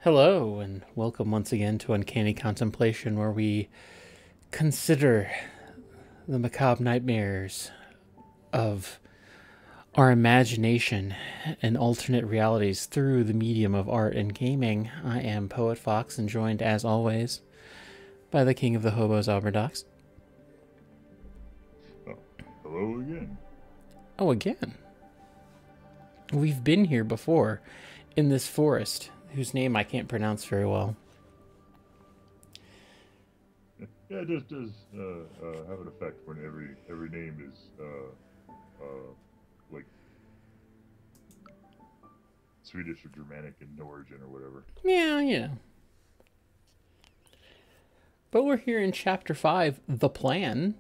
Hello, and welcome once again to Uncanny Contemplation, where we consider the macabre nightmares of our imagination and alternate realities through the medium of art and gaming. I am poetfox, and joined, as always, by the king of the hobos, Armadox. Oh, hello again. Oh, again? We've been here before, in this forest, whose name I can't pronounce very well. Yeah, it just does have an effect when every name is like Swedish or Germanic in origin or whatever. Yeah, you know. But we're here in Chapter 5, The Plan.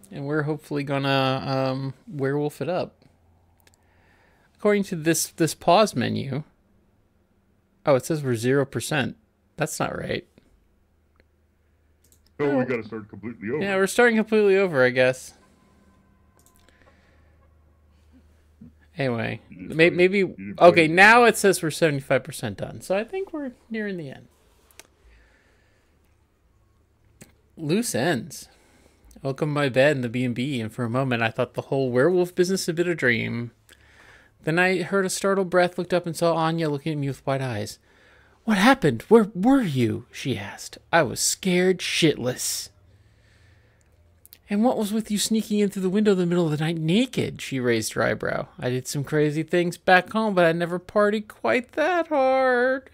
And we're hopefully gonna werewolf it up. According to this pause menu... Oh, it says we're 0%. That's not right. Oh, we gotta start completely over. Yeah, we're starting completely over, I guess. Anyway, maybe... Okay, now it says we're 75% done. So I think we're nearing the end. Loose ends. I woke up in my bed in the B&B, and for a moment I thought the whole werewolf business had been a dream. Then I heard a startled breath, looked up and saw Anya looking at me with wide eyes. "What happened? Where were you?" she asked. I was scared shitless. "And what was with you sneaking in through the window in the middle of the night naked?" She raised her eyebrow. "I did some crazy things back home, but I never partied quite that hard."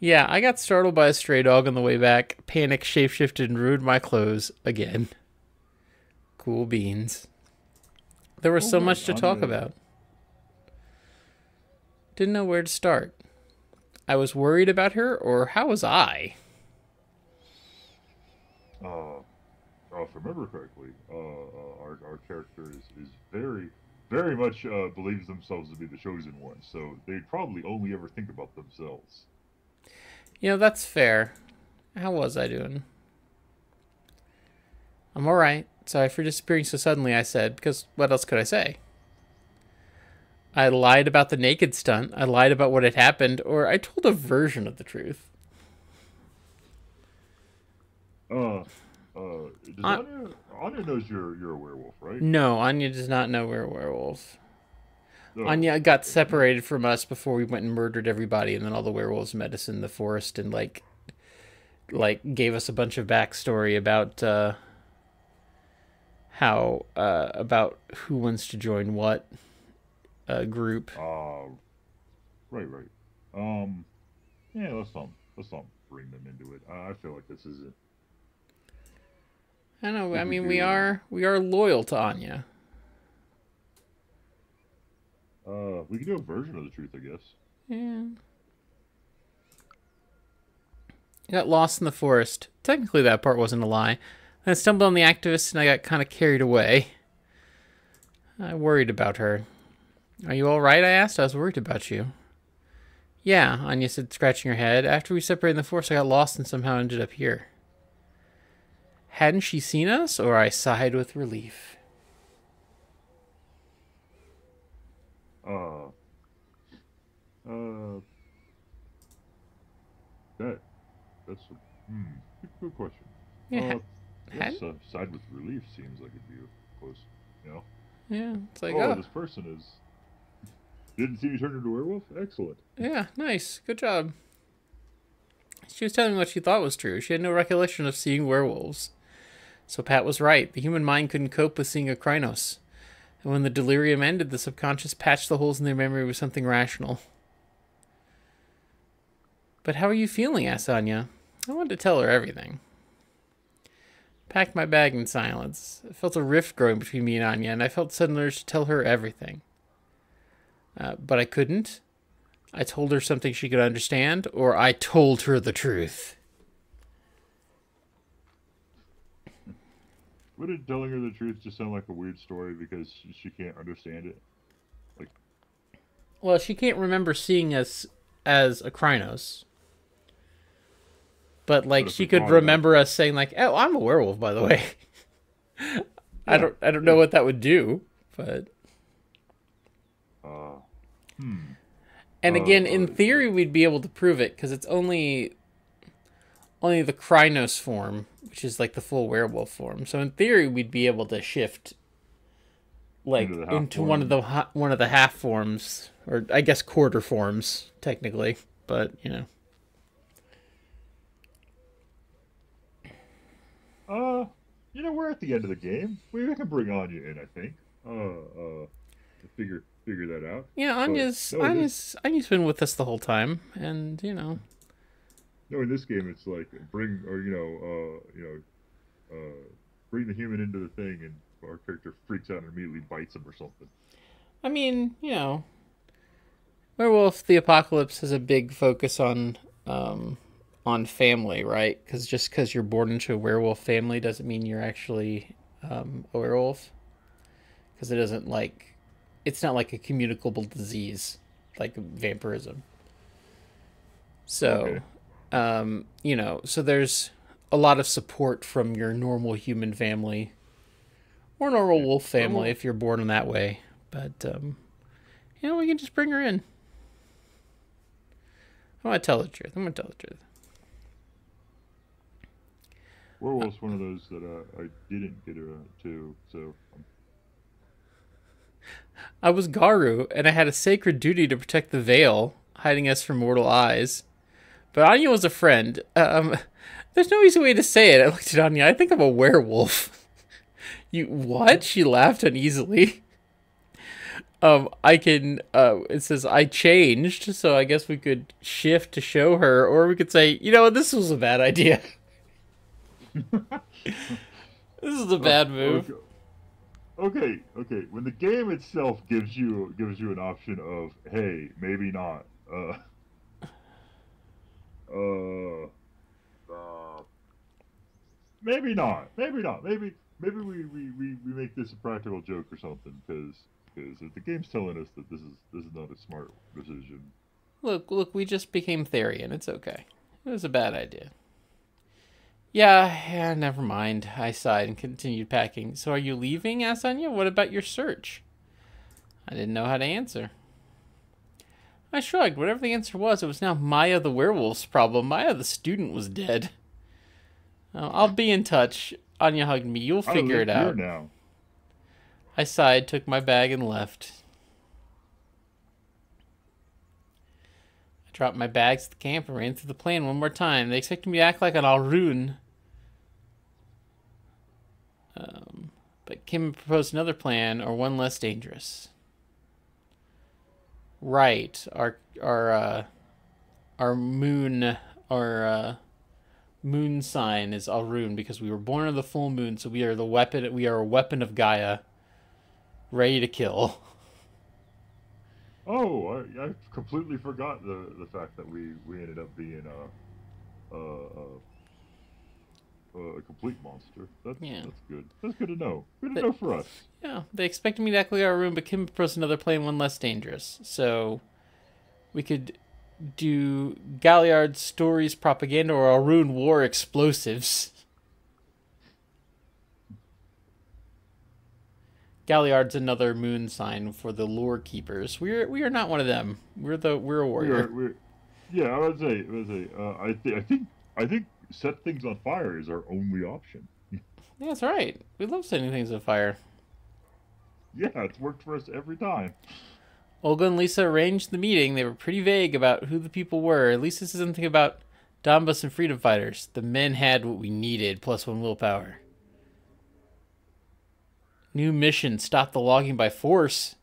Yeah, I got startled by a stray dog on the way back. Panic shapeshifted and ruined my clothes again. Cool beans. There was so much to talk about. Didn't know where to start. I was worried about her, or how was I? If I remember correctly, our character is very much believes themselves to be the chosen one, so they'd probably only ever think about themselves. You know, that's fair. How was I doing? I'm alright. Sorry for disappearing so suddenly, I said, because what else could I say? I lied about the naked stunt, I lied about what had happened, or I told a version of the truth. Anya knows you're a werewolf, right? No, Anya does not know we're werewolves. Oh, Anya got separated from us before we went and murdered everybody, and then all the werewolves met us in the forest and like gave us a bunch of backstory about how about who wants to join what group. Right. Yeah, let's not bring them into it. I feel like this isn't. I know. I mean, we are loyal to Anya. We can do a version of the truth, I guess. Yeah. I got lost in the forest. Technically, that part wasn't a lie. I stumbled on the activist and I got kind of carried away. I worried about her. "Are you all right?" I asked. "I was worried about you." "Yeah," Anya said, scratching her head. "After we separated in the forest, I got lost and somehow ended up here." Hadn't she seen us? Or I sighed with relief. That's a good question. Yeah. Yes, side with relief seems like it'd be close, you know? Yeah, it's like, This person didn't see you turn into a werewolf? Excellent. Yeah, nice. Good job. She was telling me what she thought was true. She had no recollection of seeing werewolves. So Pat was right. The human mind couldn't cope with seeing a Krynos. And when the delirium ended, the subconscious patched the holes in their memory with something rational. "But how are you feeling?" asked Anya. I wanted to tell her everything. Packed my bag in silence. I felt a rift growing between me and Anya, and I felt a sudden urge to tell her everything. But I couldn't. I told her something she could understand, or I told her the truth. Wouldn't telling her the truth just sound like a weird story because she can't understand it? Well, she can't remember seeing us as a Krynos. But like she could remember us saying like, "Oh, I'm a werewolf, by the way." I don't know what that would do, but Hmm. And again, in theory, we'd be able to prove it because it's only the Krynos form, which is like the full werewolf form. So in theory, we'd be able to shift like into one of the half forms, or I guess quarter forms technically, but you know. We're at the end of the game. We can bring Anya in, I think. To figure that out. Yeah, Anya's been with us the whole time, and you know. No, in this game, it's like bring bring the human into the thing, and our character freaks out and immediately bites him or something. I mean, you know, Werewolf the Apocalypse has a big focus on family, right? Because just because you're born into a werewolf family doesn't mean you're actually a werewolf. Because it's not like a communicable disease like vampirism. So, okay. So there's a lot of support from your normal human family or normal wolf family if you're born in that way. But, we can just bring her in. I'm going to tell the truth. Werewolf's one of those that I didn't get to, so... I was Garu, and I had a sacred duty to protect the veil, hiding us from mortal eyes. But Anya was a friend. There's no easy way to say it. I looked at Anya. I think I'm a werewolf. You what? She laughed uneasily. It says I changed, so I guess we could shift to show her, or we could say, this was a bad idea. This is a bad move. Okay. When the game itself gives you an option of, hey, maybe not. Maybe not. Maybe we make this a practical joke or something, because if the game's telling us that this is not a smart decision. Look, we just became Therian. It's okay. It was a bad idea. Yeah, never mind. I sighed and continued packing. So are you leaving, asked Anya? What about your search? I didn't know how to answer. I shrugged. Whatever the answer was, it was now Maya the werewolf's problem. Maya the student was dead. I'll be in touch. Anya hugged me. You'll figure it out. Now. I sighed, took my bag, and left. I dropped my bags at the camp and ran through the plan one more time. They expected me to act like an Alrune. But Kim proposed another plan, or one less dangerous. Right. Our moon moon sign is Alrune because we were born on the full moon, so we are a weapon of Gaia, ready to kill. Oh, I completely forgot the fact that we ended up being a complete monster. That's good. That's good to know. Good to know for us. Yeah, they expected me to act like Alrune, but Kim proposed another plan, one less dangerous. So we could do Galliard's stories propaganda or Alrune war explosives. Galliard's another moon sign for the lore keepers. We are not one of them. We're a warrior. Yeah, I would say. I think set things on fire is our only option. Yeah, that's right. We love setting things on fire. Yeah, it's worked for us every time. Olga and Lisa arranged the meeting. They were pretty vague about who the people were. Lisa said something about Donbas and freedom fighters. The men had what we needed, plus 1 willpower. New mission, stop the logging by force.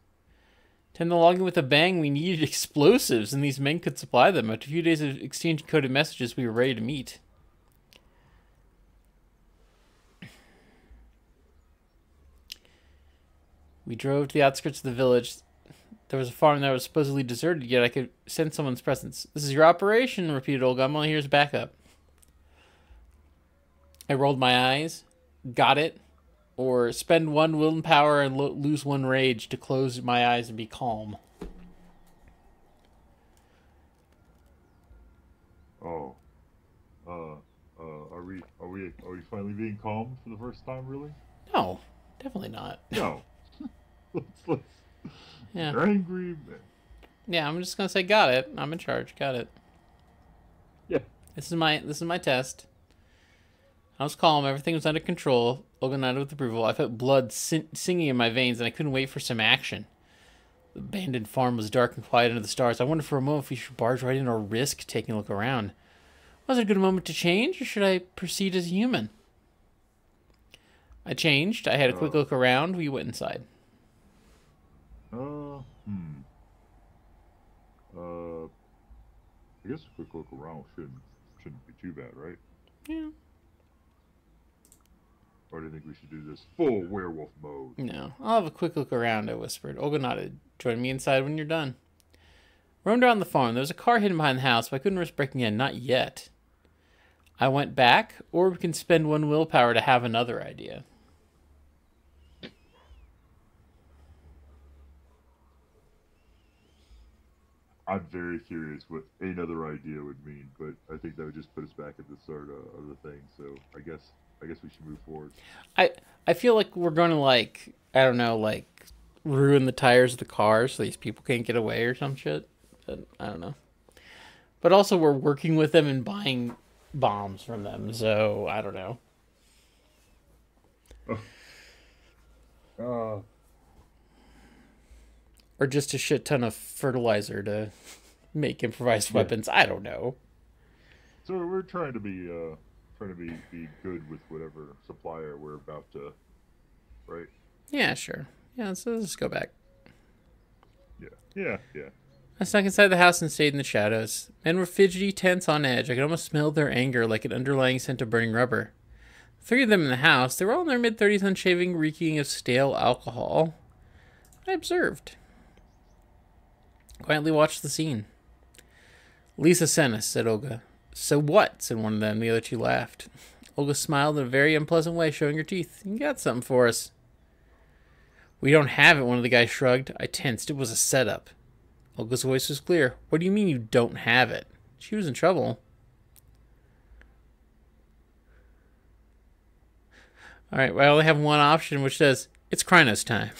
Tend the logging with a bang, we needed explosives, and these men could supply them. After a few days of exchange coded messages, we were ready to meet. We drove to the outskirts of the village. There was a farm that was supposedly deserted, yet I could sense someone's presence. This is your operation, repeated Olga. I'm only here as backup. I rolled my eyes. Got it. Or spend 1 willpower and lose 1 rage to close my eyes and be calm. Oh. Are we finally being calm for the first time, really? No, definitely not. No. let's Yeah. You're angry. Yeah, I'm just gonna say got it. I'm in charge. Got it. Yeah. This is my test. I was calm. Everything was under control. Olga nodded with approval. I felt blood singing in my veins, and I couldn't wait for some action. The abandoned farm was dark and quiet under the stars. I wondered for a moment if we should barge right in or risk taking a look around. Was it a good moment to change, or should I proceed as a human? I changed. I had a quick look around. We went inside. I guess a quick look around shouldn't be too bad, right? Yeah. Or do you think we should do this full werewolf mode? No. I'll have a quick look around, I whispered. Olga nodded. Join me inside when you're done. Roamed around the farm. There was a car hidden behind the house, but I couldn't risk breaking in. Not yet. I went back, or we can spend one willpower to have another idea. I'm very curious what another idea would mean, but I think that would just put us back at the start of the thing. So I guess we should move forward. I feel like we're going to, like, I don't know, like, ruin the tires of the car so these people can't get away or some shit. But I don't know. But also we're working with them and buying bombs from them, so I don't know. Or just a shit ton of fertilizer to make improvised weapons. I don't know. So we're trying to be be good with whatever supplier we're about to, right? Yeah, sure. Yeah, so let's go back. Yeah. I snuck inside the house and stayed in the shadows. Men were fidgety, tense, on edge. I could almost smell their anger like an underlying scent of burning rubber. 3 of them in the house. They were all in their mid-30s, unshaving, reeking of stale alcohol. I observed. Quietly watched the scene. Lisa sent us, said Olga. So what? Said one of them. The other 2 laughed. Olga smiled in a very unpleasant way, showing her teeth. You got something for us. We don't have it, one of the guys shrugged. I tensed. It was a setup. Olga's voice was clear. What do you mean you don't have it? She was in trouble. Alright, well, I only have one option, which says, it's Krynos time.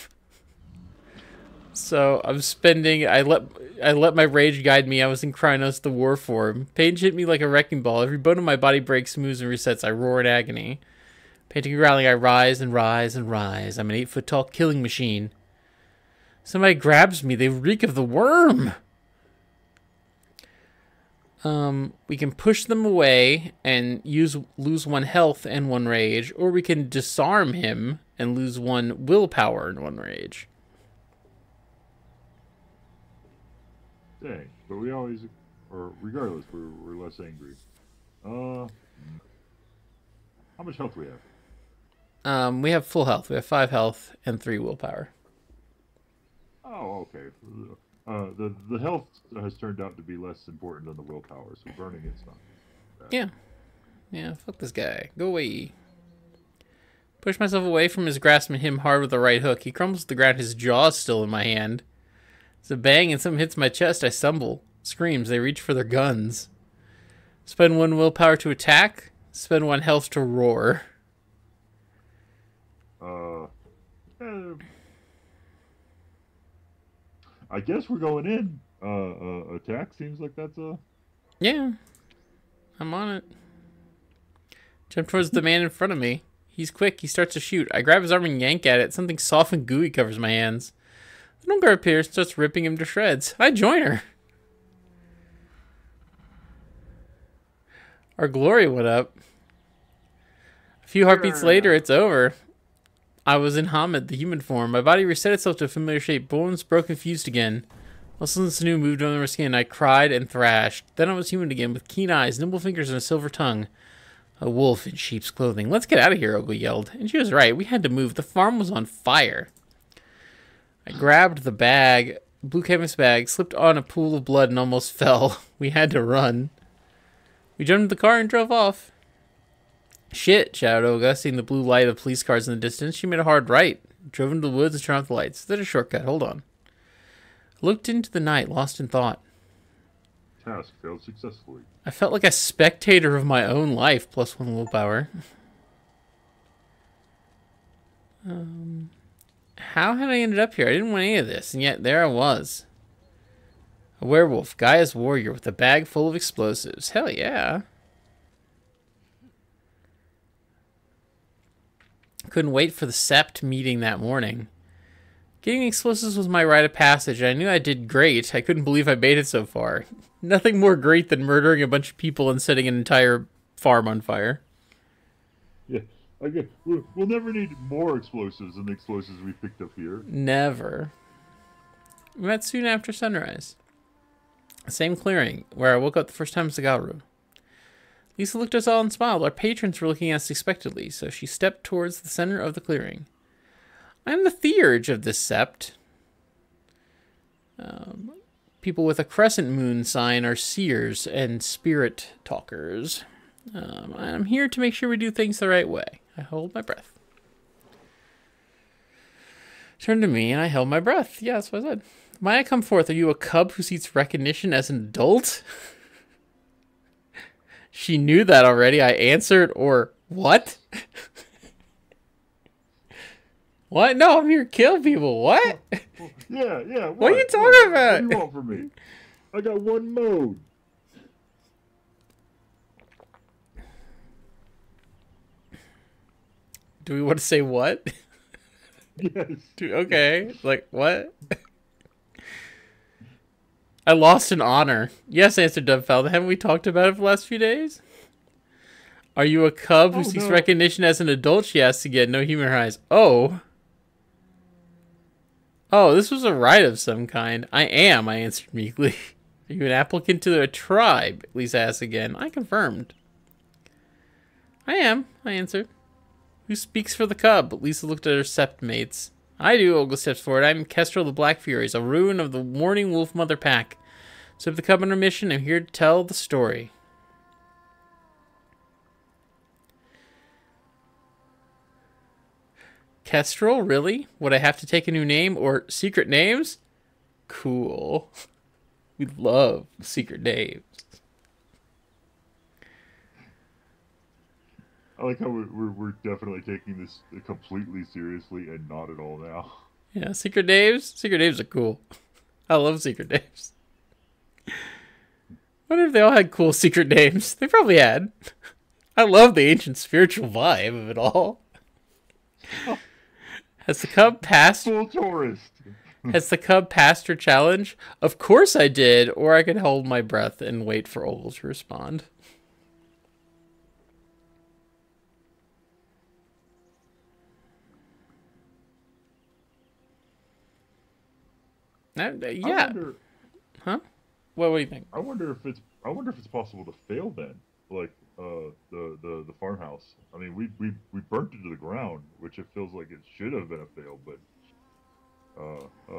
So I'm spending. I let my rage guide me. I was in Krynos, the war form. Pain hit me like a wrecking ball. Every bone in my body breaks, moves, and resets. I roar in agony. Panting and growling, I rise and rise and rise. I'm an 8-foot-tall killing machine. Somebody grabs me. They reek of the worm. We can push them away and lose 1 health and 1 rage, or we can disarm him and lose 1 willpower and 1 rage. Dang, but we always, or regardless, we're less angry. How much health we have? We have full health. We have 5 health and 3 willpower. Oh, okay. The health has turned out to be less important than the willpower, so burning it's not bad. Yeah, fuck this guy. Go away. Push myself away from his grasp and hit him hard with the right hook. He crumbles to the ground, his jaw's still in my hand. It's a bang and something hits my chest. I stumble. Screams. They reach for their guns. Spend 1 willpower to attack. Spend 1 health to roar. I guess we're going in. Attack seems like that's a... Yeah. I'm on it. Jump towards the man in front of me. He's quick. He starts to shoot. I grab his arm and yank at it. Something soft and gooey covers my hands. The Nungar appears and starts ripping him to shreds. I join her. Our glory went up. A few heartbeats later, it's over. I was in Hamid, the human form. My body reset itself to a familiar shape. Bones broke and fused again. Muscles and sinew moved under my skin. I cried and thrashed. Then I was human again, with keen eyes, nimble fingers, and a silver tongue. A wolf in sheep's clothing. Let's get out of here, Olga yelled. And she was right. We had to move. The farm was on fire. I grabbed the bag, blue canvas bag, slipped on a pool of blood, and almost fell. We had to run. We jumped into the car and drove off. Shit, shouted Olga, seeing the blue light of police cars in the distance. She made a hard right, drove into the woods and turned off the lights. There's a shortcut. Hold on. I looked into the night, lost in thought. Task failed successfully. I felt like a spectator of my own life, plus 1 willpower. How had I ended up here? I didn't want any of this, and yet there I was. A werewolf, Gaia's warrior with a bag full of explosives. Hell yeah. Couldn't wait for the Sept meeting that morning. Getting explosives was my rite of passage. I knew I did great. I couldn't believe I made it so far. Nothing more great than murdering a bunch of people and setting an entire farm on fire. Yeah, I guess we'll never need more explosives than the explosives we picked up here. Never. We met soon after sunrise. Same clearing, where I woke up the first time as a Gauru. Lisa looked at us all and smiled. Our patrons were looking at us expectantly, so she stepped towards the center of the clearing. I am the theurge of this sept. People with a crescent moon sign are seers and spirit talkers. I'm here to make sure we do things the right way. I hold my breath. Turned to me and I held my breath. Yeah, that's what I said. Maya, come forth. Are you a cub who seeks recognition as an adult? She knew that already. I answered, or what? What? No, I'm here to kill people. What? Yeah. What are you talking about? What do you want from me? I got one mode. Do we want to say what? Yes. Okay. Like, what? I lost an honor. Yes, answered Dubfeld. Haven't we talked about it for the last few days? Are you a cub who seeks recognition as an adult? She asked again. No human eyes. Oh, this was a rite of some kind. I am, I answered meekly. Are you an applicant to a tribe? Lisa asked again. I confirmed. I am, I answered. Who speaks for the cub? Lisa looked at her sept mates. I do, Olga steps forward. I'm Kestrel the Black Furies, a rune of the Warning Wolf Mother Pack. So if the cub on our mission, I'm here to tell the story. Kestrel, really? Would I have to take a new name or secret names? Cool. We love secret names. I like how we're definitely taking this completely seriously and not at all now. Yeah, secret names? Secret names are cool. I love secret names. Wonder if they all had cool secret names. They probably had. I love the ancient spiritual vibe of it all. Has the cub passed? Full tourist. Has the cub passed her challenge? Of course I did, or I could hold my breath and wait for Ogle to respond. Yeah. Wonder, huh? What do you think? I wonder if it's possible to fail then, like the farmhouse. I mean, we burnt it to the ground, which it feels like it should have been a fail, but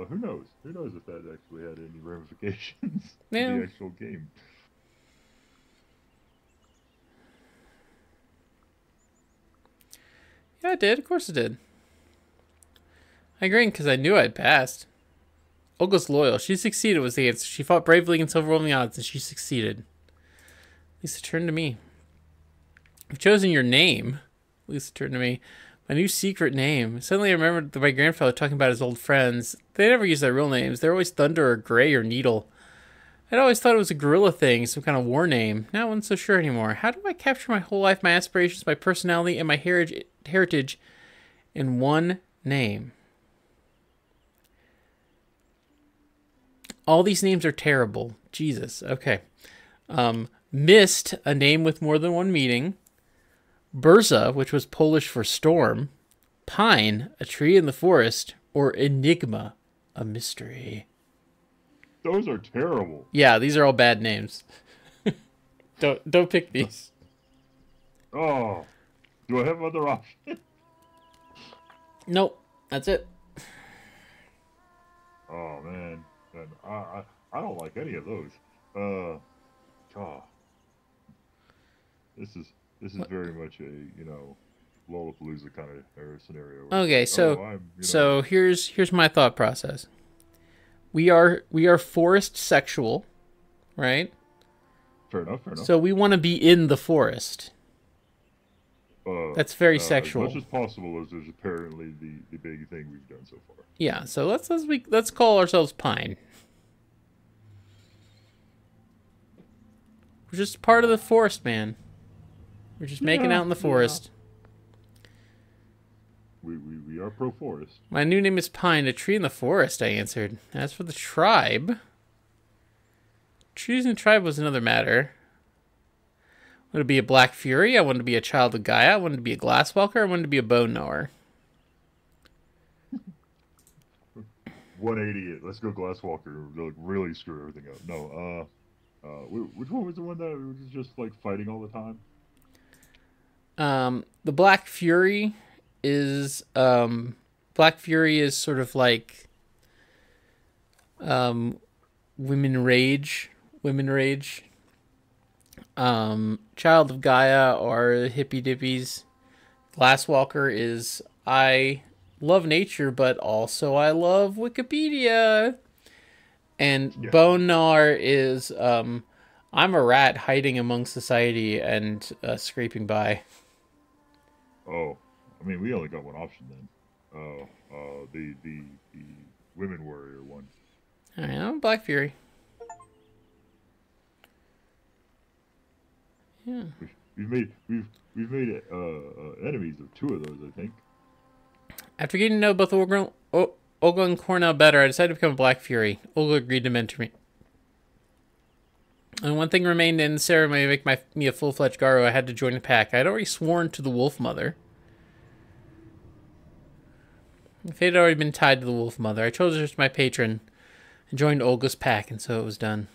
who knows? Who knows if that actually had any ramifications in the actual game? Yeah, it did. Of course it did. I agree because I knew I'd passed. Olga's loyal. She succeeded was the answer. She fought bravely against overwhelming odds, and she succeeded. Lisa turned to me. You've chosen your name. Lisa turned to me. My new secret name. Suddenly I remembered my grandfather talking about his old friends. They never used their real names. They're always Thunder or Gray or Needle. I'd always thought it was a gorilla thing, some kind of war name. Now I wasn't so sure anymore. How do I capture my whole life, my aspirations, my personality, and my heritage in one name? All these names are terrible. Jesus. Okay. Mist, a name with more than one meaning. Burza, which was Polish for storm. Pine, a tree in the forest. Or Enigma, a mystery. Those are terrible. Yeah, these are all bad names. Don't pick these. Oh. Do I have other options? Nope. That's it. Oh, man. I don't like any of those. God. This is very much a, Lollapalooza kind of scenario. Okay, so here's my thought process. We are forest sexual, right? Fair enough. So we want to be in the forest. That's very sexual. As much as possible is apparently the big thing we've done so far. Yeah, so let's call ourselves Pine. We're just part of the forest, man. We're just making out in the forest. We are pro-forest. My new name is Pine, a tree in the forest, I answered. As for the tribe... Choosing tribe was another matter. I wanted to be a Black Fury, I wanted to be a Child of Gaia, I wanted to be a Glasswalker, I wanted to be a Bone Knower. 180 it. Let's go Glasswalker. Like, really screw everything up. No, which one was the one that was just like fighting all the time? The Black Fury is sort of like women rage. Child of Gaia are hippy dippies. Glasswalker is I love nature, but also I love Wikipedia. And Bone Gnawer is I'm a rat hiding among society and scraping by. Oh, I mean, we only got one option then. The women warrior one. I am Black Fury. Yeah. We've made enemies of two of those, I think. After getting to know both Olga and Cornell better, I decided to become a Black Fury. Olga agreed to mentor me. And one thing remained in the ceremony to make me a full-fledged Garo. I had to join the pack. I had already sworn to the Wolf Mother. My fate had already been tied to the Wolf Mother. I chose her as my patron and joined Olga's pack, and so it was done.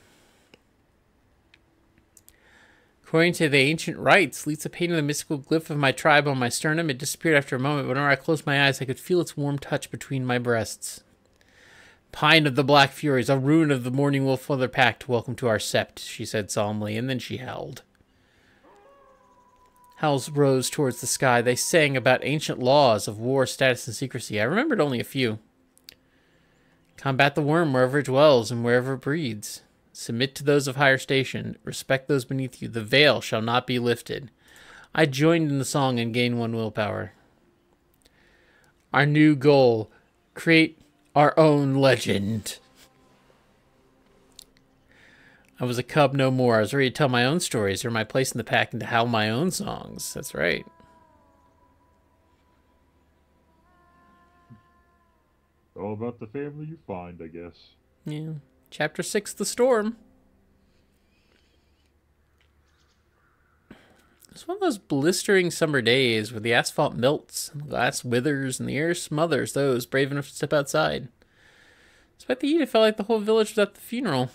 According to the ancient rites, Lisa painted the mystical glyph of my tribe on my sternum. It disappeared after a moment. Whenever I closed my eyes, I could feel its warm touch between my breasts. Pine of the Black Furies, a rune of the Morning Wolf Mother Pact, welcome to our sept, she said solemnly, and then she howled. Howls rose towards the sky. They sang about ancient laws of war, status, and secrecy. I remembered only a few. Combat the worm wherever it dwells and wherever it breeds. Submit to those of higher station. Respect those beneath you. The veil shall not be lifted. I joined in the song and gained 1 willpower. Our new goal. Create our own legend. I was a cub no more. I was ready to tell my own stories, earn my place in the pack, and to howl my own songs. That's right. All about the family you find, I guess. Yeah. Chapter 6, The Storm. It's one of those blistering summer days where the asphalt melts, and the glass withers, and the air smothers those brave enough to step outside. Despite the heat, it felt like the whole village was at the funeral.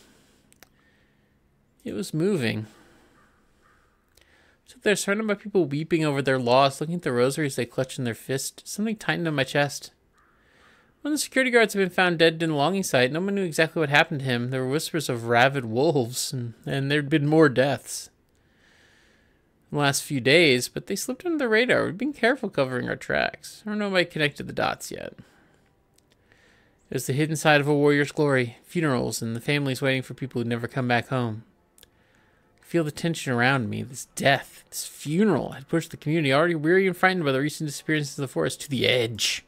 It was moving. So they're surrounded by people weeping over their loss, looking at the rosaries they clutched in their fist. Something tightened on my chest. One of the security guards had been found dead in the logging site. No one knew exactly what happened to him. There were whispers of rabid wolves, and there'd been more deaths in the last few days, but they slipped under the radar. We've been careful covering our tracks. I don't know if I connected the dots yet. It was the hidden side of a warrior's glory. Funerals, and the families waiting for people who'd never come back home. I feel the tension around me. This death, this funeral had pushed the community, already weary and frightened by the recent disappearances of the forest, to the edge.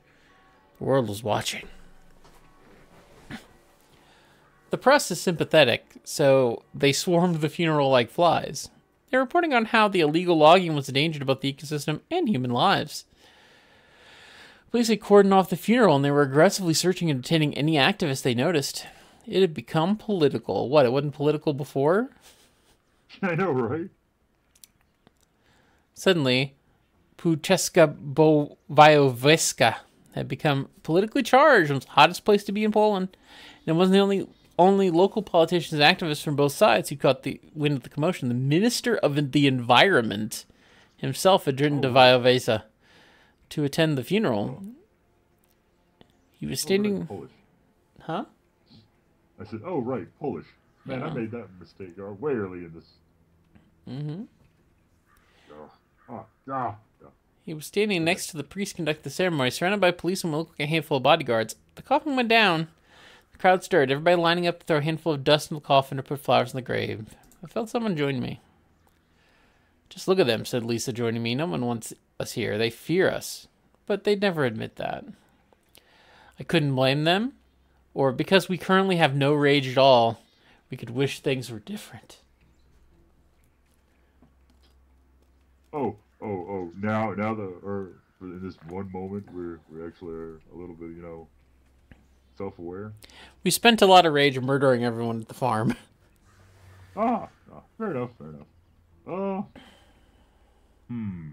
The world was watching. The press is sympathetic, so they swarmed the funeral like flies. They're reporting on how the illegal logging was a danger to both the ecosystem and human lives. Police had cordoned off the funeral, and they were aggressively searching and detaining any activists they noticed. It had become political. What, it wasn't political before? I know, right? Suddenly, Pucheska Bowajowiecka had become politically charged. It was the hottest place to be in Poland. And it wasn't the only local politicians and activists from both sides who caught the wind of the commotion. The Minister of the Environment himself had driven to Wiejowice to attend the funeral. He was standing... Polish. Huh? I said, oh, right, Polish. Man, I made that mistake way early in this. Mm-hmm. Oh. He was standing next to the priest conducting the ceremony, surrounded by police and a handful of bodyguards. The coffin went down. The crowd stirred, everybody lining up to throw a handful of dust in the coffin or put flowers in the grave. I felt someone join me. Just look at them, said Lisa, joining me. No one wants us here. They fear us. But they'd never admit that. I couldn't blame them. Or because we currently have no rage at all, we could wish things were different. Now in this one moment, we actually are a little bit, self-aware. We spent a lot of rage murdering everyone at the farm. Fair enough, fair enough. Uh, hmm.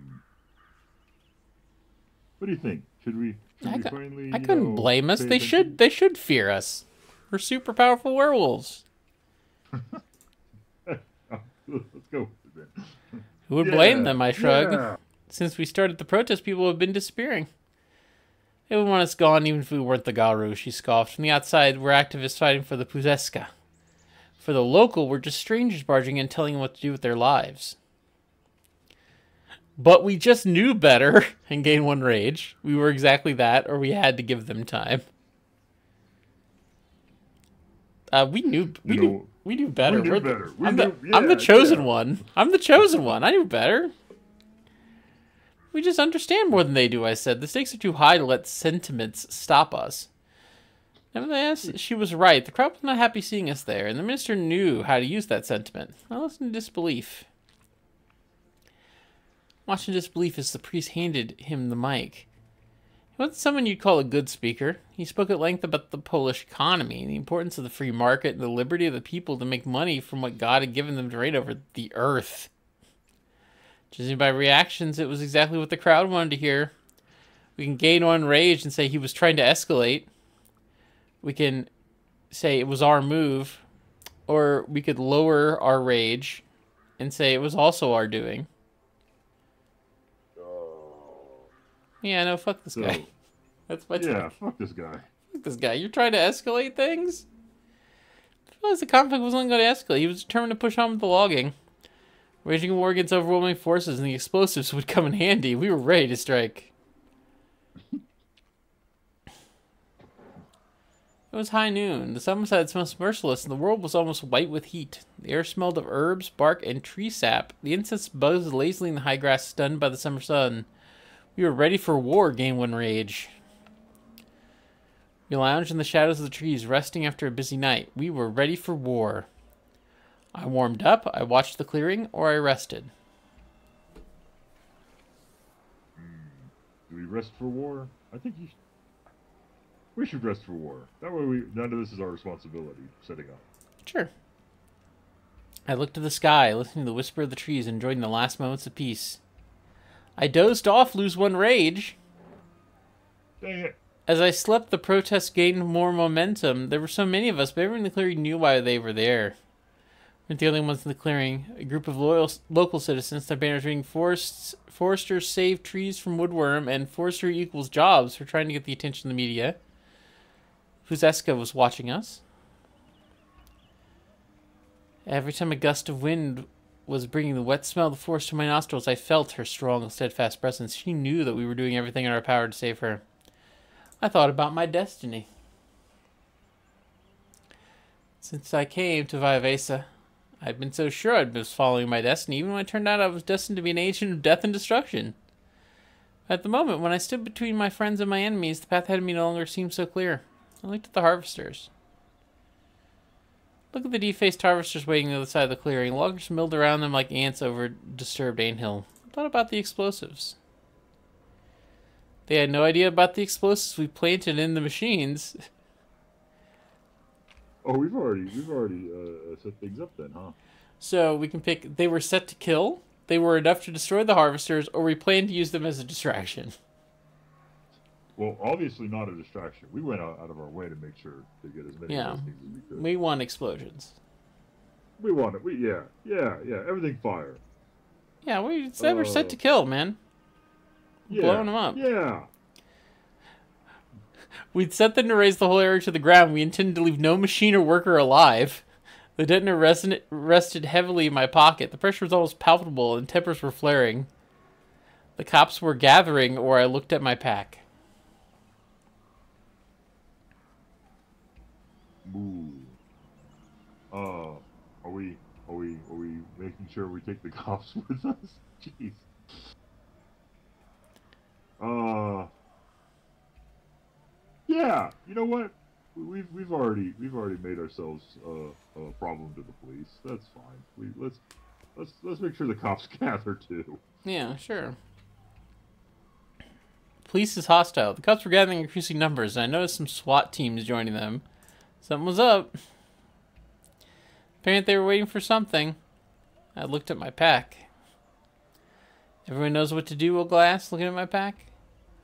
What do you think? Should we finally, I couldn't blame us. pay They attention? should fear us. We're super powerful werewolves. Let's go with it then. Who would blame Yeah, them? I shrug. yeah. Since we started the protest, people have been disappearing. They would want us gone even if we weren't the Garu, she scoffed. From the outside, we're activists fighting for the Puzeska. For the local, we're just strangers barging in telling them what to do with their lives. But we just knew better and gained one rage. We were exactly that, or we had to give them time. We knew better. We knew better. I'm the chosen one. I'm the chosen one. I knew better. We just understand more than they do, I said. The stakes are too high to let sentiments stop us. Nevertheless, she was right. The crowd was not happy seeing us there, and the minister knew how to use that sentiment. I listened in disbelief. Watching disbelief as the priest handed him the mic. He wasn't someone you'd call a good speaker. He spoke at length about the Polish economy, the importance of the free market, and the liberty of the people to make money from what God had given them to reign over the earth. Judging by reactions, it was exactly what the crowd wanted to hear. We can gain one rage and say he was trying to escalate. We can say it was our move. Or we could lower our rage and say it was also our doing. Yeah, no, fuck this guy. That's my Yeah, fuck this guy. Fuck this guy. You're trying to escalate things? I realized the conflict wasn't going to escalate. He was determined to push on with the logging. Waging a war against overwhelming forces and the explosives would come in handy. We were ready to strike. It was high noon. The sun was most merciless, and the world was almost white with heat. The air smelled of herbs, bark, and tree sap. The incense buzzed lazily in the high grass, stunned by the summer sun. We were ready for war, gain one rage. We lounged in the shadows of the trees, resting after a busy night. We were ready for war. I warmed up, I watched the clearing, or I rested. Do we rest for war? I think we should rest for war. That way none of this is our responsibility, setting up. Sure. I looked to the sky, listening to the whisper of the trees, enjoying the last moments of peace. I dozed off, lose one rage. Dang it. As I slept, the protests gained more momentum. There were so many of us, but everyone in the clearing knew why they were there. We weren't the only ones in the clearing. A group of local citizens, their banners reading Foresters save trees from woodworm and forestry equals jobs, were trying to get the attention of the media. Puzeska was watching us. Every time a gust of wind was bringing the wet smell of the forest to my nostrils, I felt her strong, steadfast presence. She knew that we were doing everything in our power to save her. I thought about my destiny. Since I came to Vyavesa, I'd been so sure I was following my destiny, even when it turned out I was destined to be an agent of death and destruction. At the moment, when I stood between my friends and my enemies, the path ahead of me no longer seemed so clear. I looked at the harvesters. Look at the defaced harvesters waiting on the other side of the clearing. Loggers milled around them like ants over a disturbed anthill. I thought about the explosives. They had no idea about the explosives we planted in the machines. Oh, we've already set things up then, huh? So we can pick, they were set to kill, they were enough to destroy the harvesters, or we plan to use them as a distraction. Well, obviously not a distraction. We went out of our way to make sure to get as many of those things as we could. We want explosions. We want it. Yeah. Everything fire. Yeah, they were set to kill, man. Blowing them up. Yeah. We'd set them to raise the whole area to the ground. We intended to leave no machine or worker alive. The detonator rested heavily in my pocket. The pressure was almost palpable, and tempers were flaring. The cops were gathering, or I looked at my pack. Ooh. Are we making sure we take the cops with us? Jeez. Yeah. You know what? We've already made ourselves a problem to the police. That's fine. Let's make sure the cops gather too. Yeah, sure. Police is hostile. The cops were gathering increasing numbers, and I noticed some SWAT teams joining them. Something was up. Apparently they were waiting for something. I looked at my pack. Everyone knows what to do, Will Glass, looking at my pack?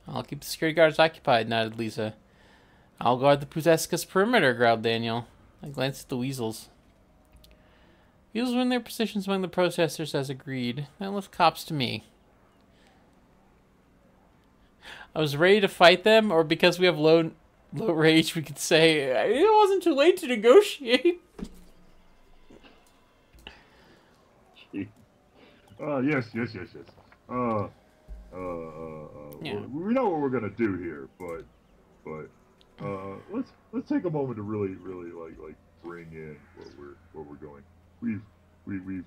I'll keep the security guards occupied, nodded Lisa. I'll guard the Puzeska's perimeter, growled Daniel. I glanced at the weasels. Weasels were in their positions among the protesters as agreed. That left cops to me. I was ready to fight them, or because we have low rage, we could say, it wasn't too late to negotiate. Yes. Yeah. We know what we're gonna do here, but let's take a moment to really like bring in what we're going. We've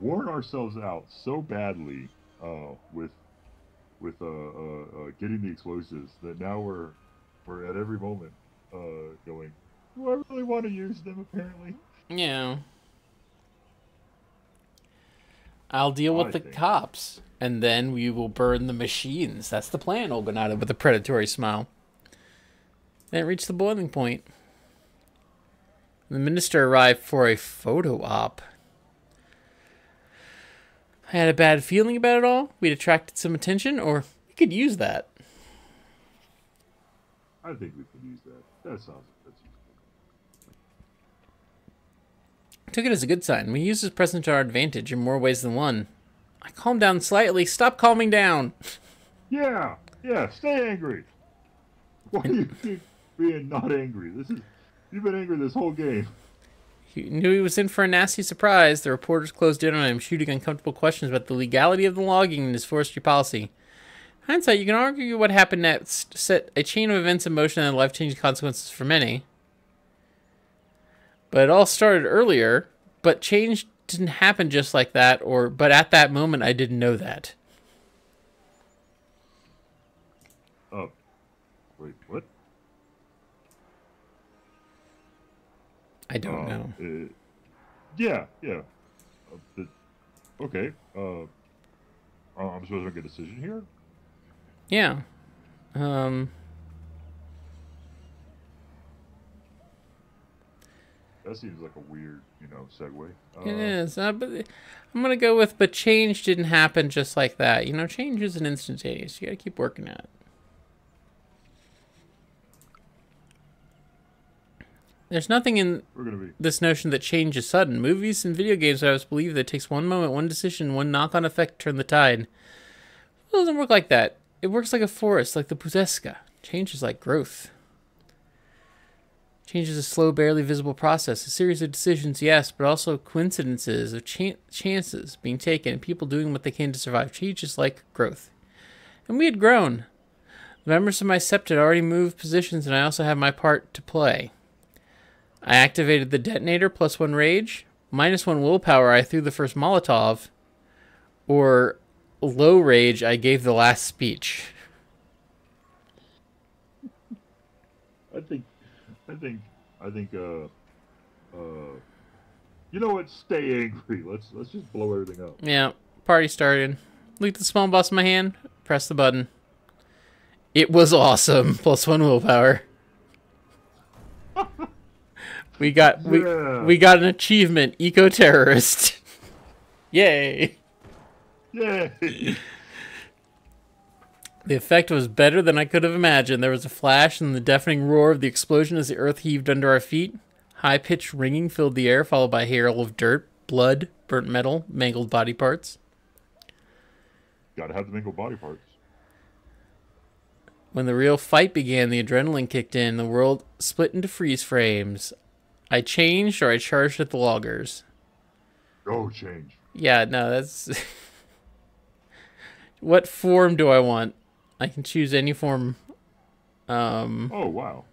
worn ourselves out so badly with getting the explosives that now we're at every moment going, do I really want to use them? Apparently. Yeah. I'll deal with the cops, and then we will burn the machines. That's the plan, Olga nodded with a predatory smile. Then it reached the boiling point. The minister arrived for a photo op. I had a bad feeling about it all. We'd attracted some attention, or we could use that. I think we could use that. That's useful. Took it as a good sign. We used his presence to our advantage in more ways than one. I calmed down slightly. Stop calming down. Yeah, stay angry. Why do you keep being not angry? You've been angry this whole game. He knew he was in for a nasty surprise. The reporters closed in on him, shooting uncomfortable questions about the legality of the logging and his forestry policy. In hindsight, you can argue what happened next set a chain of events in motion that had life-changing consequences for many. But it all started earlier, but change didn't happen just like that, but at that moment I didn't know that. Oh. Wait, what? I don't know. Yeah. Okay. I'm supposed to make a decision here? Yeah. That seems like a weird, segue. It is. But I'm going to go with, but change didn't happen just like that. Change isn't instantaneous. You got to keep working at it. There's nothing in this notion that change is sudden. Movies and video games, I always believe that it takes one moment, one decision, one knock-on effect to turn the tide. It doesn't work like that. It works like a forest, like the Puzeska. Change is like growth. Change is a slow, barely visible process. A series of decisions, yes, but also coincidences of chances being taken and people doing what they can to survive. Change is like growth. And we had grown. The members of my sept had already moved positions, and I also had my part to play. I activated the detonator, +1 rage. -1 willpower, I threw the first Molotov. Or low rage, I gave the last speech. I think, you know what? Stay angry. Let's just blow everything up. Yeah, party started. Looked at the small boss in my hand. Press the button. It was awesome. +1 willpower. We got an achievement. Eco-terrorist. Yay. Yay. The effect was better than I could have imagined. There was a flash and the deafening roar of the explosion as the earth heaved under our feet. High-pitched ringing filled the air, followed by a hail of dirt, blood, burnt metal, mangled body parts. Gotta have the mangled body parts. When the real fight began, the adrenaline kicked in. The world split into freeze frames. I changed or I charged at the loggers. Go change. Yeah, no, that's... What form do I want? I can choose any form. Oh, wow.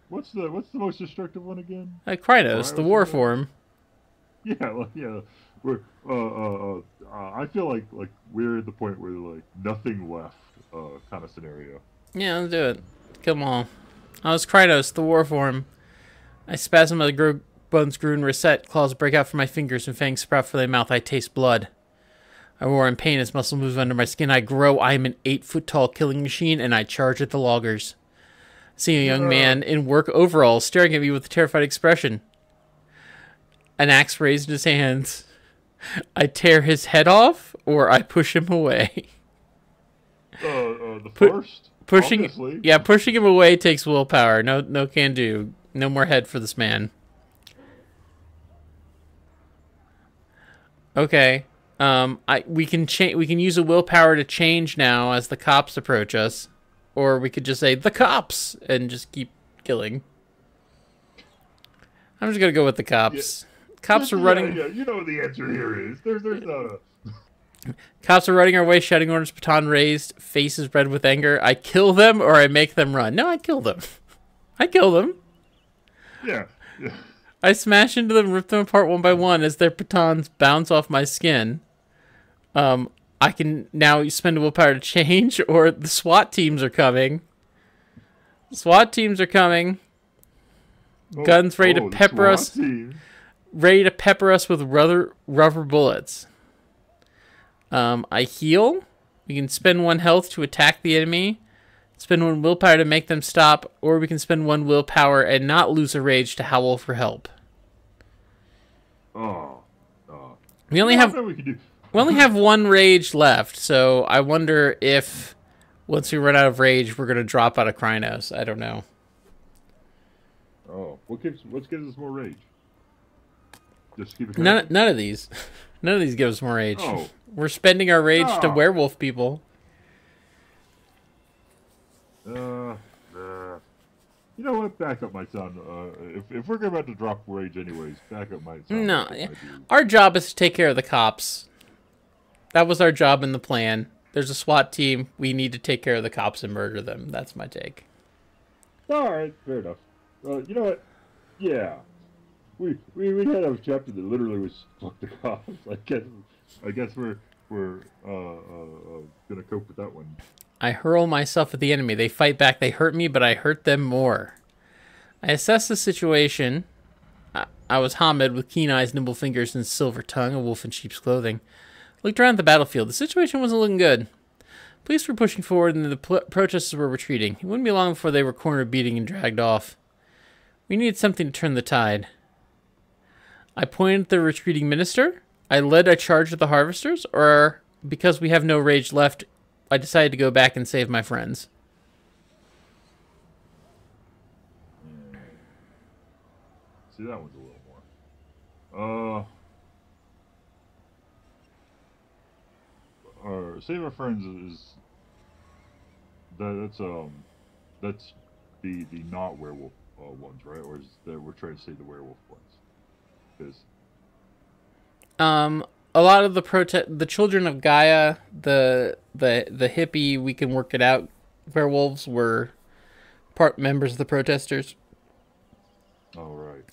What's the most destructive one again? Krynos, the war form. Yeah, yeah. We're I feel like we're at the point where like nothing left kind of scenario. Yeah, let's do it. Come on. I was Krynos, the war form. I spasmed my unscrew and reset. Claws break out from my fingers and fangs sprout from my mouth. I taste blood. I roar in pain as muscle moves under my skin. I grow. I am an 8-foot-tall killing machine, and I charge at the loggers. I see a young man in work overalls staring at me with a terrified expression. An axe raised in his hands. I tear his head off, or I push him away. The first, obviously. Pushing him away takes willpower. No can do. No more head for this man. Okay. We can use a willpower to change now as the cops approach us, or we could just say the cops and just keep killing. I'm just gonna go with the cops. Yeah. Cops are running. Yeah, you know what the answer here is. There's not a. Cops are running our way, shouting orders, baton raised, faces red with anger. I kill them or I make them run. No, I kill them. I kill them. Yeah. I smash into them, rip them apart one by one as their batons bounce off my skin. I can now spend a willpower to change, or the SWAT teams are coming. SWAT teams are coming. Guns ready to pepper us. Ready to pepper us with rubber bullets. I heal. We can spend 1 health to attack the enemy. Spend 1 willpower to make them stop, or we can spend 1 willpower and not lose a rage to howl for help. We only have 1 rage left, so I wonder if once we run out of rage, we're gonna drop out of Krynos. I don't know. What gives us more rage? Just keep it. None of these. None of these give us more rage. We're spending our rage to werewolf people. You know what? Backup might sound. If we're about to drop rage anyways, backup might sound. No, our job is to take care of the cops. That was our job in the plan. There's a SWAT team. We need to take care of the cops and murder them. That's my take. All right, fair enough. You know what? Yeah, we had a chapter that literally was fuck the cops. I guess we're gonna cope with that one. I hurl myself at the enemy. They fight back. They hurt me, but I hurt them more. I assess the situation. I was Hamid with keen eyes, nimble fingers, and silver tongue, a wolf in sheep's clothing. Looked around the battlefield. The situation wasn't looking good. Police were pushing forward, and the protesters were retreating. It wouldn't be long before they were cornered, beating, and dragged off. We needed something to turn the tide. I pointed at the retreating minister. I led a charge at the harvesters, or because we have no rage left, I decided to go back and save my friends. See, that one's a little more. Save our friends is that's the not werewolf ones, right? Or is that we're trying to save the werewolf ones? Because a lot of the children of Gaia, the hippie, we can work it out. Werewolves were part members of the protesters. All right.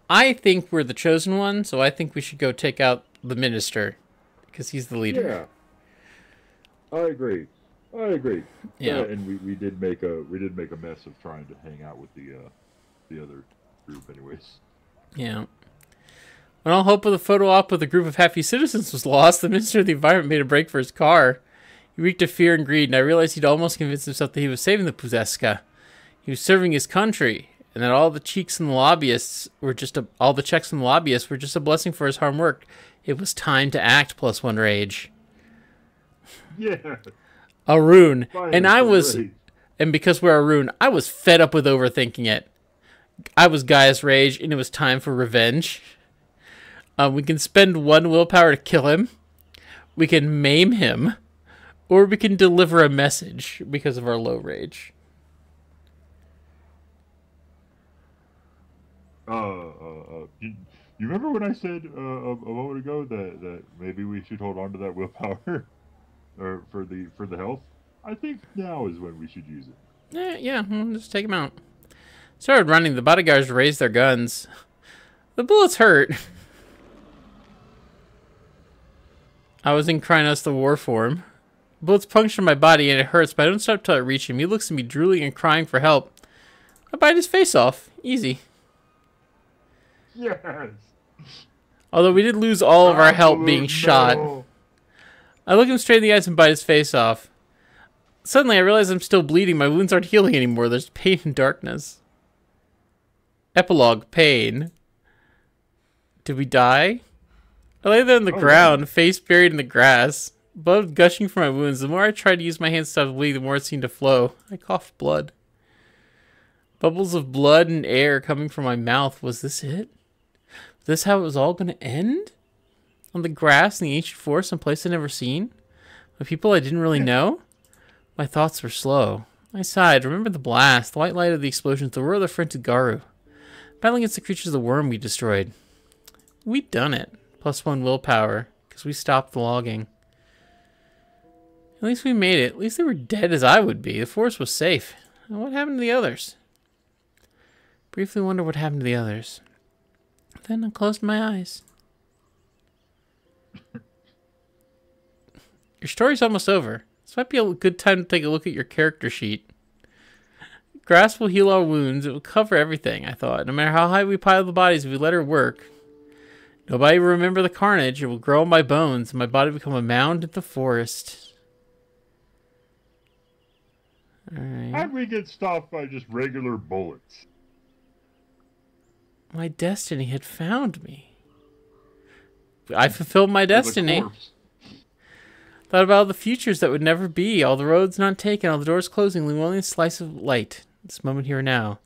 I think we're the chosen one, so I think we should go take out the minister because he's the leader. Yeah, I agree. Yeah, and we did make a mess of trying to hang out with the other group, anyways. Yeah. When all hope of the photo op with a group of happy citizens was lost, the Minister of the Environment made a break for his car. He reeked of fear and greed, and I realized he'd almost convinced himself that he was saving the Puzeska. He was serving his country, and that all the checks and the lobbyists were just a blessing for his hard work. It was time to act. +1 rage. Yeah. Arun, and because we're Arun, I was fed up with overthinking it. I was Gaia's rage, and it was time for revenge. We can spend 1 willpower to kill him. We can maim him. Or we can deliver a message because of our low rage. You remember when I said a moment ago that maybe we should hold on to that willpower or for the health? I think now is when we should use it. Yeah, we'll just take him out. Started running. The bodyguards raised their guns. The bullets hurt. I was in Krynos the war form. Bullets puncture my body and it hurts, but I don't stop till I reach him. He looks at me drooling and crying for help. I bite his face off. Easy. Yes. Although we did lose all of our help being Absolute shot. metal. I look him straight in the eyes and bite his face off. Suddenly I realize I'm still bleeding. My wounds aren't healing anymore. There's pain and darkness. Epilogue, pain. Did we die? I lay there on the ground, face buried in the grass. Blood gushing from my wounds. The more I tried to use my hands to stop bleeding, the more it seemed to flow. I coughed blood. Bubbles of blood and air coming from my mouth. Was this it? Was this how it was all going to end? On the grass in the ancient forest, someplace I'd never seen? With people I didn't really know? My thoughts were slow. I sighed. Remember the blast, the white light of the explosions, the roar of the frenzied Garu. Battling against the creatures of the worm we destroyed. We'd done it. +1 willpower, because we stopped the logging. At least we made it. At least they were dead as I would be. The forest was safe. And what happened to the others? Briefly wonder what happened to the others. Then I closed my eyes. Your story's almost over. This might be a good time to take a look at your character sheet. Grass will heal our wounds. It will cover everything, I thought. No matter how high we pile the bodies, if we let her work. Nobody will remember the carnage. It will grow on my bones, and my body will become a mound in the forest. Alright. How'd we get stopped by just regular bullets? My destiny had found me. I fulfilled my destiny. Thought about all the futures that would never be, all the roads not taken, all the doors closing, leaving only a slice of light. This moment here and now.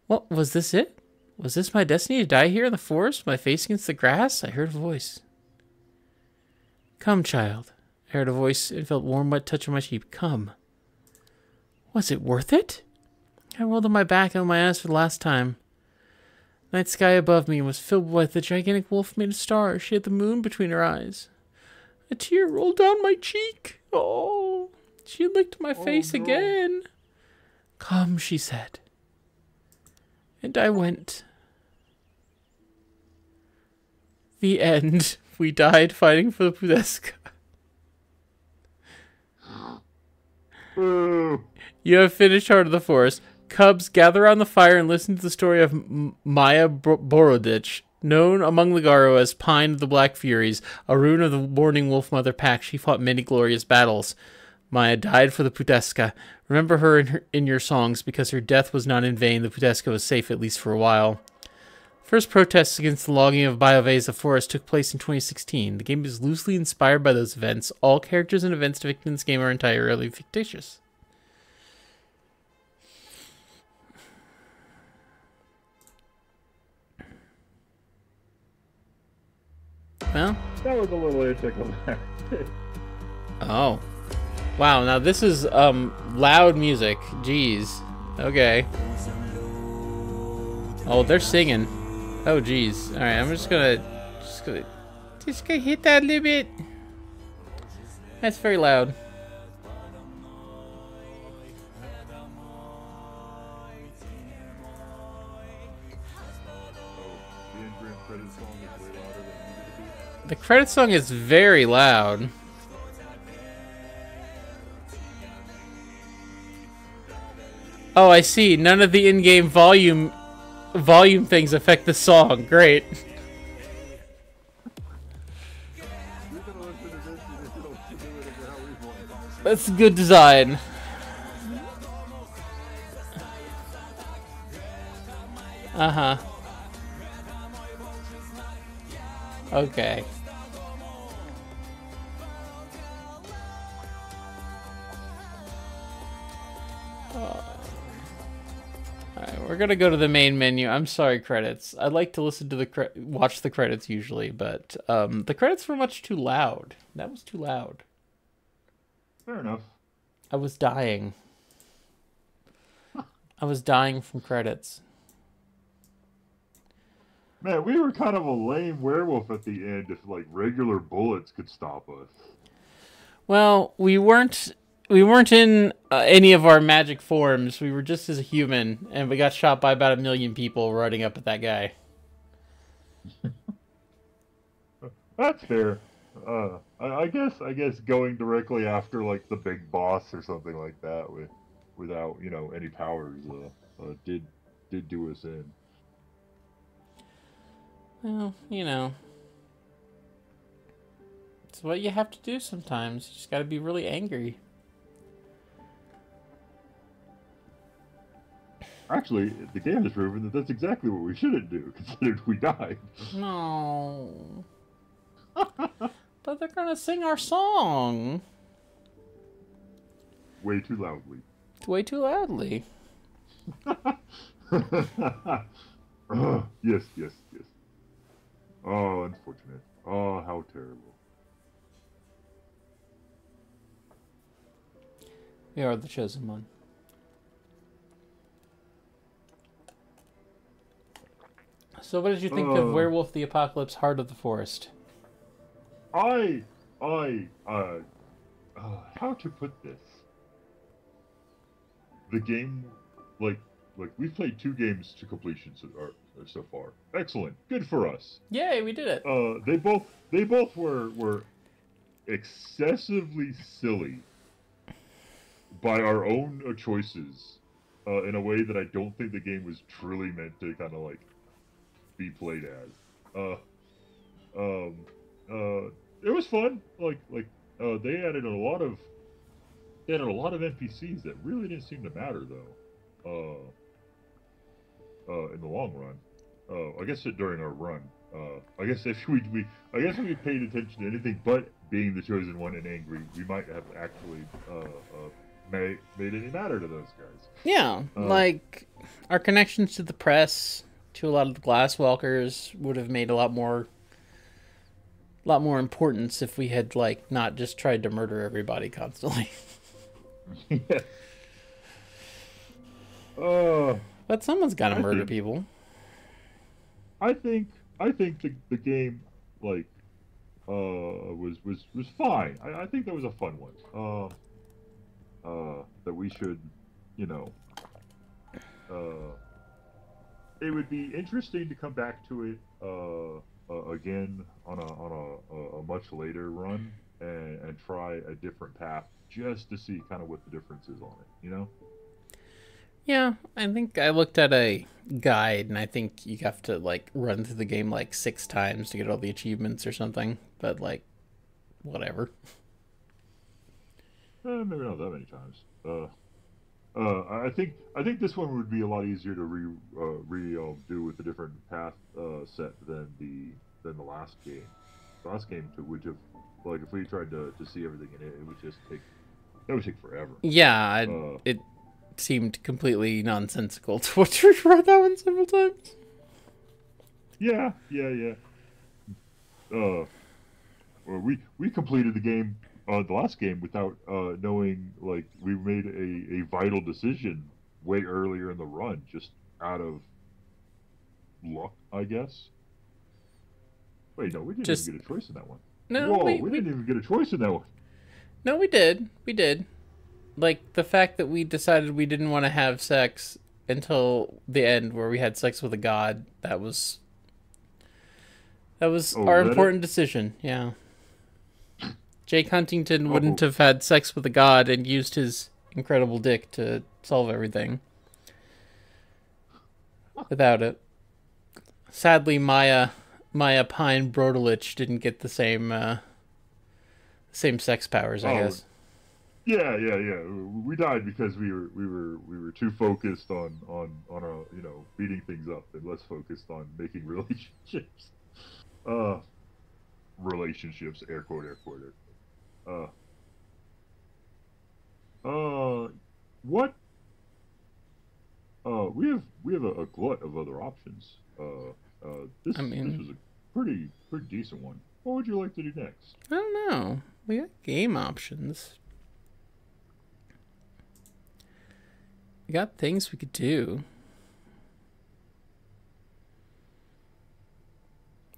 What, was this it? Was this my destiny to die here in the forest, my face against the grass? I heard a voice. Come, child. I heard a voice and felt warm, wet touch on my cheek. Come. Was it worth it? I rolled on my back and on my ass for the last time. The night sky above me was filled with a gigantic wolf made of stars. She had the moon between her eyes. A tear rolled down my cheek. Oh, she licked my face again. Come, she said. And I went. The end. We died fighting for the Pudeska. You have finished Heart of the Forest. Cubs, gather around the fire and listen to the story of Maya Borodich, known among the Garo as Pine of the Black Furies, a rune of the Morning Wolf Mother Pack. She fought many glorious battles. Maya died for the Pudeska. Remember her in your songs, because her death was not in vain. The Pudeska was safe, at least for a while. First protests against the logging of Biovezza Forest took place in 2016. The game is loosely inspired by those events. All characters and events depicted in this game are entirely fictitious. Well, that was a little anticlimactic. Oh. Wow, now this is loud music. Jeez. Okay. Oh, they're singing. Oh, jeez. Alright, I'm just gonna hit that a little bit. That's very loud. The credit song is very loud. Oh, I see. None of the in-game volume things affect the song. Great. That's good design. Uh-huh. Okay. Alright, we're gonna go to the main menu. I'm sorry, credits. I'd like to listen to the watch the credits usually, but the credits were much too loud. That was too loud. Fair enough. I was dying. I was dying from credits. Man, we were kind of a lame werewolf at the end if, like, regular bullets could stop us. Well, we weren't in any of our magic forms. We were just as a human, and we got shot by about 1 million people running up at that guy. That's fair. I guess going directly after, like, the big boss or something like that without, you know, any powers did do us in. Well, you know, it's what you have to do sometimes. You just gotta be really angry. Actually, the game has proven that that's exactly what we shouldn't do, considered we died. No. But they're gonna sing our song. Way too loudly. Way too loudly. Yes, yes, yes. Oh, unfortunate. Oh, how terrible. We are the chosen one. So what did you think of Werewolf the Apocalypse Heart of the Forest? I, how to put this? The game, like we've played 2 games to completion so far. Excellent, good for us. Yay, we did it. They both were excessively silly by our own choices, in a way that I don't think the game was truly meant to kind of like be played as. It was fun. They added a lot of NPCs that really didn't seem to matter though. In the long run. I guess during our run. I guess if we paid attention to anything but being the chosen one and angry, we might have actually made any matter to those guys. Yeah, like our connections to the press, to a lot of the Glasswalkers would have made a lot more importance if we had like not just tried to murder everybody constantly. Yeah. But someone's got to murder people. I think the game like was fine. I think that was a fun one. That we should, you know, it would be interesting to come back to it again on a much later run and try a different path just to see kind of what the difference is on it, you know? Yeah, I think I looked at a guide, and I think you have to like run through the game like 6 times to get all the achievements or something. But like, whatever. Maybe not that many times. I think this one would be a lot easier to do with a different path set than the last game. The last game would have, like, if we tried to see everything in it, it would just take forever. Yeah, it seemed completely nonsensical to watch to run that one several times. Yeah. Well, we completed the game, the last game, without knowing, like, we made a vital decision way earlier in the run, just out of luck, I guess. Wait, no, we didn't even get a choice in that one. No, Whoa, we didn't even get a choice in that one. No, we did. We did. Like, the fact that we decided we didn't want to have sex until the end, where we had sex with a god, that was our important decision, yeah. Jake Huntington wouldn't have had sex with a god and used his incredible dick to solve everything without it. Sadly, Maya Pine Brodelich didn't get the same sex powers, I guess. Yeah. We died because we were too focused on beating things up and less focused on making relationships. Relationships, air quote. What? We have a glut of other options. This was a pretty decent one. What would you like to do next? I don't know. We got game options. We got things we could do.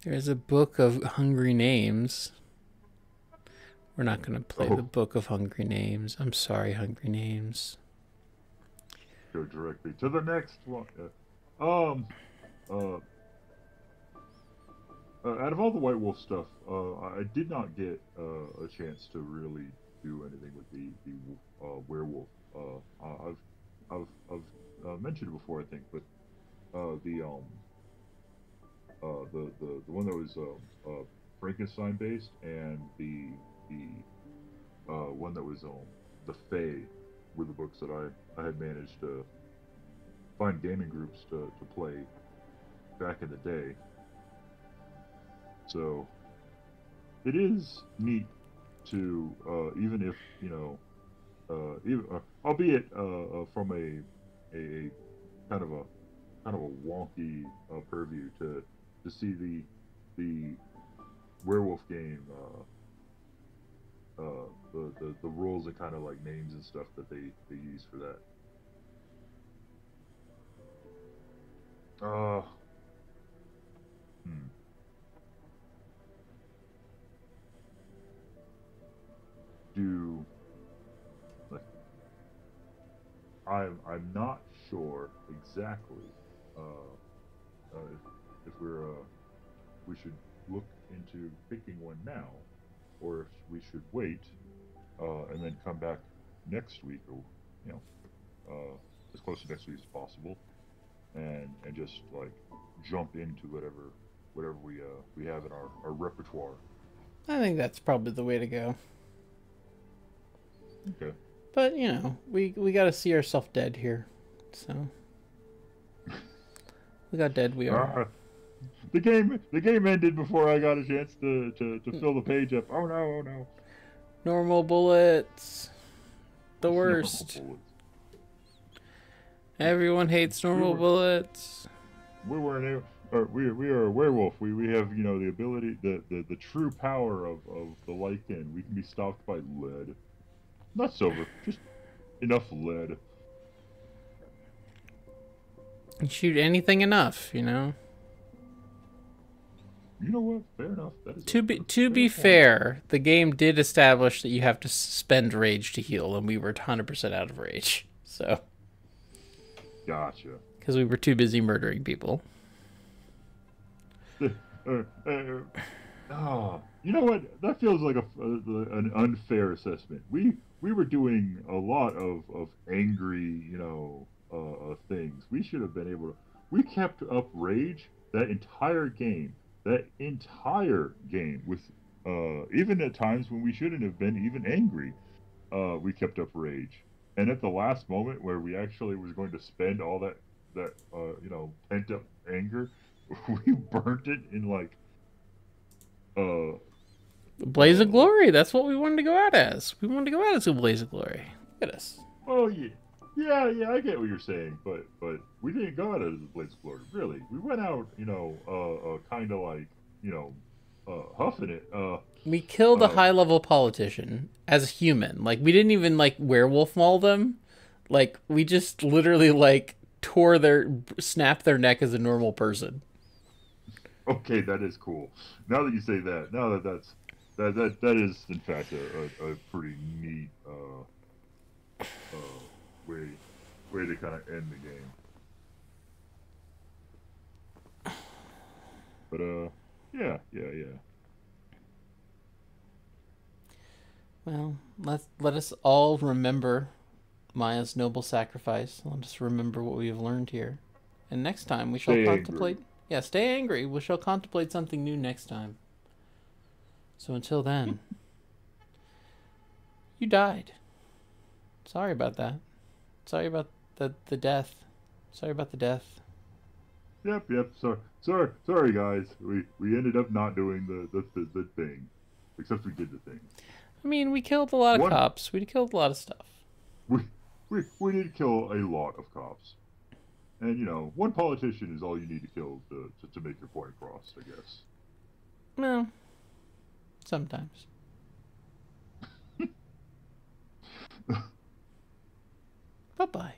There's a book of hungry names. We're not going to play the book of hungry names. I'm sorry, hungry names. Go directly to the next one. Out of all the White Wolf stuff, I did not get a chance to really do anything with the werewolf. I've mentioned it before, I think, but the one that was Frankenstein based, and the one that was the Fae were the books that I had managed to find gaming groups to play back in the day. So it is neat to even if even albeit from a kind of a wonky purview to see the werewolf game the rules and kind of like names and stuff that they use for that. Hmm. Do like I'm not sure exactly if we should look into picking one now, or if we should wait and then come back next week, or as close to next week as possible, and just like jump into whatever we have in our repertoire. I think that's probably the way to go. Okay. But we got to see ourselves dead here, so we got dead. We are. The game ended before I got a chance to fill the page up. Oh no! Oh no! Normal bullets, the worst. Normal bullets. Everyone hates normal bullets. We are a werewolf. We have the ability, the true power of the lichen. We can be stopped by lead, not silver, just enough lead. You shoot anything enough, You know what? Fair enough. That is To be fair, the game did establish that you have to spend rage to heal, and we were 100% out of rage. So. Gotcha. Because we were too busy murdering people. You know what? That feels like an unfair assessment. We were doing a lot of angry, things. We should have been able to. We kept up rage that entire game. That entire game with even at times when we shouldn't have been even angry, we kept up rage. And at the last moment where we actually was going to spend all that pent up anger, we burnt it in like blaze of glory. That's what we wanted to go out as. We wanted to go out as a blaze of glory. Look at us. Oh yeah. Yeah, I get what you're saying, but we didn't go out as a blaze of glory, really. We went out, kind of like, huffing it. We killed a high-level politician as a human. Like, we didn't even, like, werewolf maul them. Like, we just literally, like, snapped their neck as a normal person. Okay, that is cool. Now that you say that, that is, in fact, a pretty neat, way to kind of end the game. But yeah. Well, let us all remember Maya's noble sacrifice. Let us remember what we have learned here, and next time we shall contemplate. Angry. Yeah, stay angry. We shall contemplate something new next time. So until then, you died. Sorry about that. Sorry about the death. Sorry about the death. Yep. Sorry, guys. We ended up not doing the thing, except we did the thing. I mean, we killed a lot of cops. We killed a lot of stuff. We did kill a lot of cops, and one politician is all you need to kill to make your point across, I guess. Well, sometimes. Bye-bye.